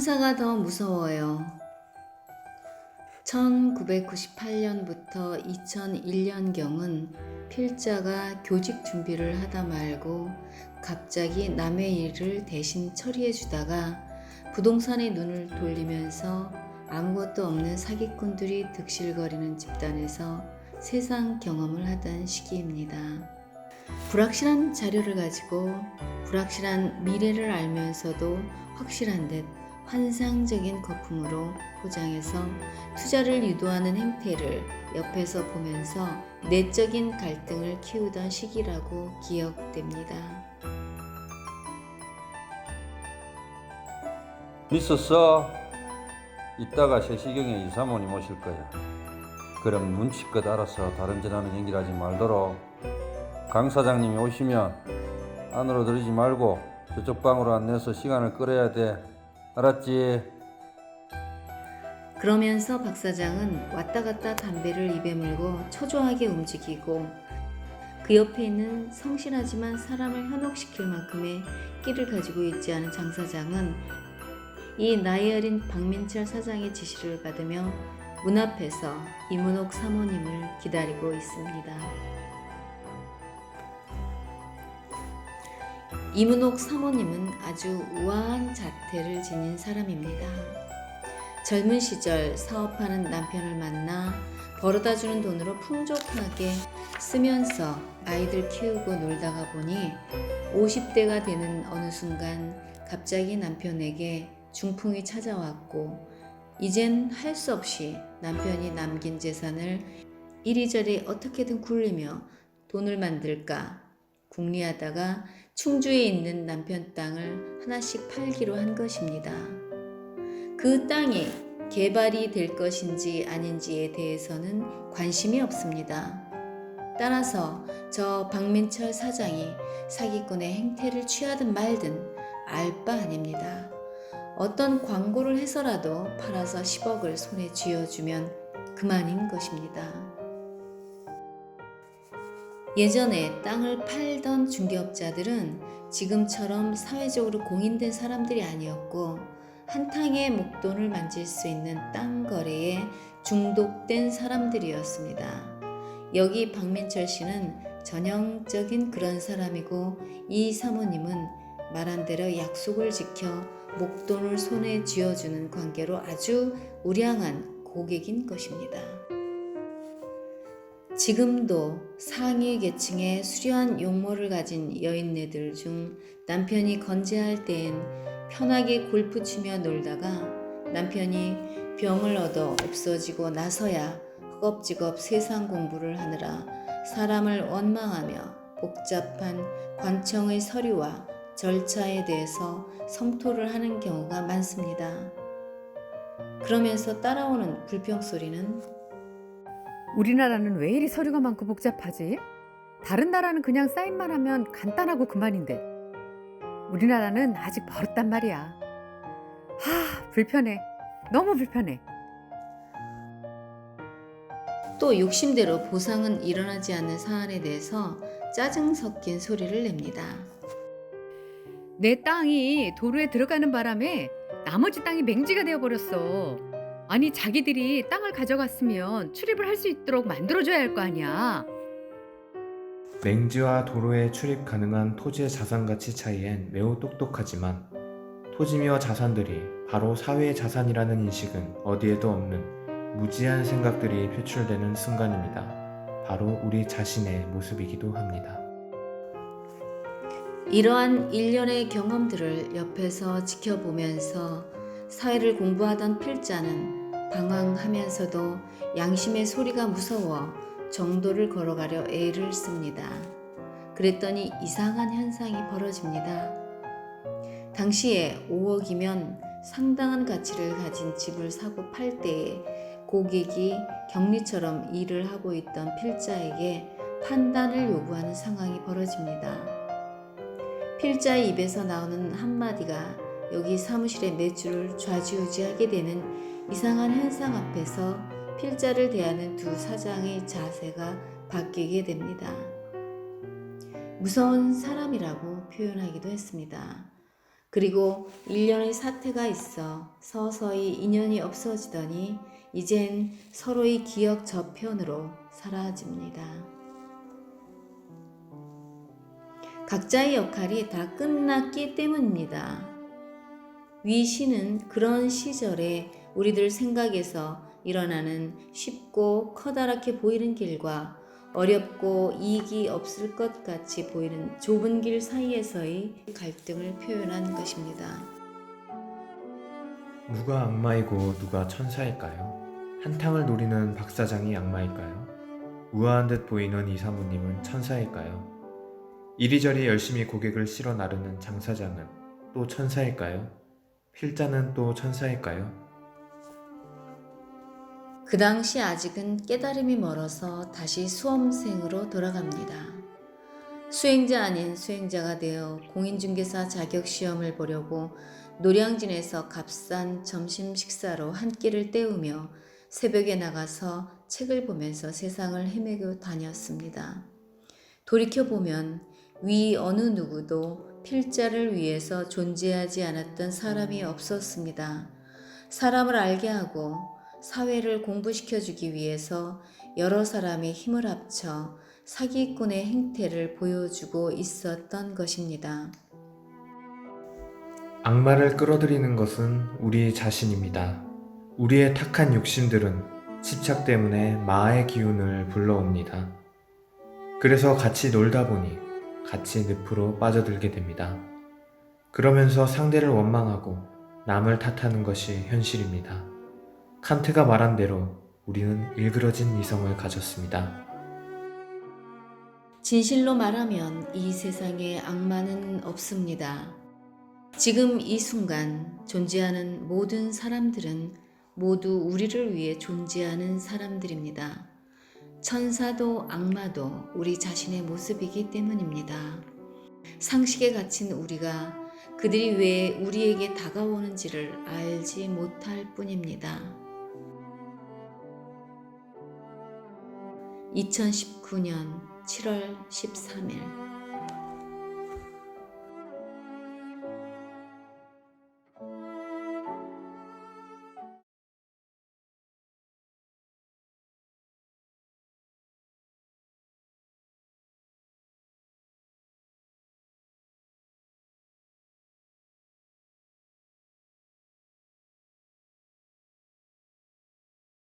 형사가 더 무서워요. 1998년부터 2001년경은 필자가 교직 준비를 하다 말고 갑자기 남의 일을 대신 처리해 주다가 부동산에 눈을 돌리면서 아무것도 없는 사기꾼들이 득실거리는 집단에서 세상 경험을 하던 시기입니다. 불확실한 자료를 가지고 불확실한 미래를 알면서도 확실한 듯 환상적인 거품으로 포장해서 투자를 유도하는 행태를 옆에서 보면서 내적인 갈등을 키우던 시기라고 기억됩니다. 있었어. 이따가 3시경에 이사모님 오실 거야. 그럼 눈치껏 알아서 다른 전화는 연결하지 말도록. 강 사장님이 오시면 안으로 들이지 말고 저쪽 방으로 안내서 시간을 끌어야 돼. 알았지? 그러면서 박 사장은 왔다 갔다 담배를 입에 물고 초조하게 움직이고 그 옆에 있는 성실하지만 사람을 현혹시킬 만큼의 끼를 가지고 있지 않은 장 사장은 이 나이 어린 박민철 사장의 지시를 받으며 문 앞에서 이문옥 사모님을 기다리고 있습니다. 이문옥 사모님은 아주 우아한 자태를 지닌 사람입니다. 젊은 시절 사업하는 남편을 만나 벌어다주는 돈으로 풍족하게 쓰면서 아이들 키우고 놀다가 보니 50대가 되는 어느 순간 갑자기 남편에게 중풍이 찾아왔고 이젠 할 수 없이 남편이 남긴 재산을 이리저리 어떻게든 굴리며 돈을 만들까 궁리하다가 충주에 있는 남편 땅을 하나씩 팔기로 한 것입니다. 그 땅이 개발이 될 것인지 아닌지에 대해서는 관심이 없습니다. 따라서 저 박민철 사장이 사기꾼의 행태를 취하든 말든 알 바 아닙니다. 어떤 광고를 해서라도 팔아서 10억을 손에 쥐어주면 그만인 것입니다. 예전에 땅을 팔던 중개업자들은 지금처럼 사회적으로 공인된 사람들이 아니었고 한탕의 목돈을 만질 수 있는 땅 거래에 중독된 사람들이었습니다. 여기 박민철 씨는 전형적인 그런 사람이고 이 사모님은 말한 대로 약속을 지켜 목돈을 손에 쥐어주는 관계로 아주 우량한 고객인 것입니다. 지금도 상위 계층의 수려한 용모를 가진 여인네들 중 남편이 건재할 때엔 편하게 골프 치며 놀다가 남편이 병을 얻어 없어지고 나서야 허겁지겁 세상 공부를 하느라 사람을 원망하며 복잡한 관청의 서류와 절차에 대해서 성토를 하는 경우가 많습니다. 그러면서 따라오는 불평소리는 우리나라는 왜 이리 서류가 많고 복잡하지? 다른 나라는 그냥 사인만 하면 간단하고 그만인데 우리나라는 아직 멀었단 말이야. 불편해. 너무 불편해. 또 욕심대로 보상은 일어나지 않는 사안에 대해서 짜증 섞인 소리를 냅니다. 내 땅이 도로에 들어가는 바람에 나머지 땅이 맹지가 되어버렸어. 아니 자기들이 땅을 가져갔으면 출입을 할 수 있도록 만들어줘야 할 거 아니야. 맹지와 도로에 출입 가능한 토지의 자산가치 차이엔 매우 똑똑하지만 토지며 자산들이 바로 사회의 자산이라는 인식은 어디에도 없는 무지한 생각들이 표출되는 순간입니다. 바로 우리 자신의 모습이기도 합니다. 이러한 일련의 경험들을 옆에서 지켜보면서 사회를 공부하던 필자는 방황하면서도 양심의 소리가 무서워 정도를 걸어가려 애를 씁니다. 그랬더니 이상한 현상이 벌어집니다. 당시에 5억이면 상당한 가치를 가진 집을 사고 팔 때에 고객이 격리처럼 일을 하고 있던 필자에게 판단을 요구하는 상황이 벌어집니다. 필자의 입에서 나오는 한마디가 여기 사무실의 매출을 좌지우지하게 되는 이상한 현상 앞에서 필자를 대하는 두 사장의 자세가 바뀌게 됩니다. 무서운 사람이라고 표현하기도 했습니다. 그리고 1년의 사태가 있어 서서히 인연이 없어지더니 이젠 서로의 기억 저편으로 사라집니다. 각자의 역할이 다 끝났기 때문입니다. 위 시는 그런 시절에 우리들 생각에서 일어나는 쉽고 커다랗게 보이는 길과 어렵고 이익이 없을 것 같이 보이는 좁은 길 사이에서의 갈등을 표현한 것입니다. 누가 악마이고 누가 천사일까요? 한탕을 노리는 박 사장이 악마일까요? 우아한 듯 보이는 이 사모님은 천사일까요? 이리저리 열심히 고객을 실어 나르는 장 사장은 또 천사일까요? 필자는 또 천사일까요? 그 당시 아직은 깨달음이 멀어서 다시 수험생으로 돌아갑니다. 수행자 아닌 수행자가 되어 공인중개사 자격시험을 보려고 노량진에서 값싼 점심 식사로 한 끼를 때우며 새벽에 나가서 책을 보면서 세상을 헤매고 다녔습니다. 돌이켜보면 위 어느 누구도 필자를 위해서 존재하지 않았던 사람이 없었습니다. 사람을 알게 하고 사회를 공부시켜주기 위해서 여러 사람이 힘을 합쳐 사기꾼의 행태를 보여주고 있었던 것입니다. 악마를 끌어들이는 것은 우리 자신입니다. 우리의 탁한 욕심들은 집착 때문에 마의 기운을 불러옵니다. 그래서 같이 놀다 보니 같이 늪으로 빠져들게 됩니다. 그러면서 상대를 원망하고 남을 탓하는 것이 현실입니다. 칸트가 말한 대로 우리는 일그러진 이성을 가졌습니다. 진실로 말하면 이 세상에 악마는 없습니다. 지금 이 순간 존재하는 모든 사람들은 모두 우리를 위해 존재하는 사람들입니다. 천사도 악마도 우리 자신의 모습이기 때문입니다. 상식에 갇힌 우리가 그들이 왜 우리에게 다가오는지를 알지 못할 뿐입니다. 2019년 7월 13일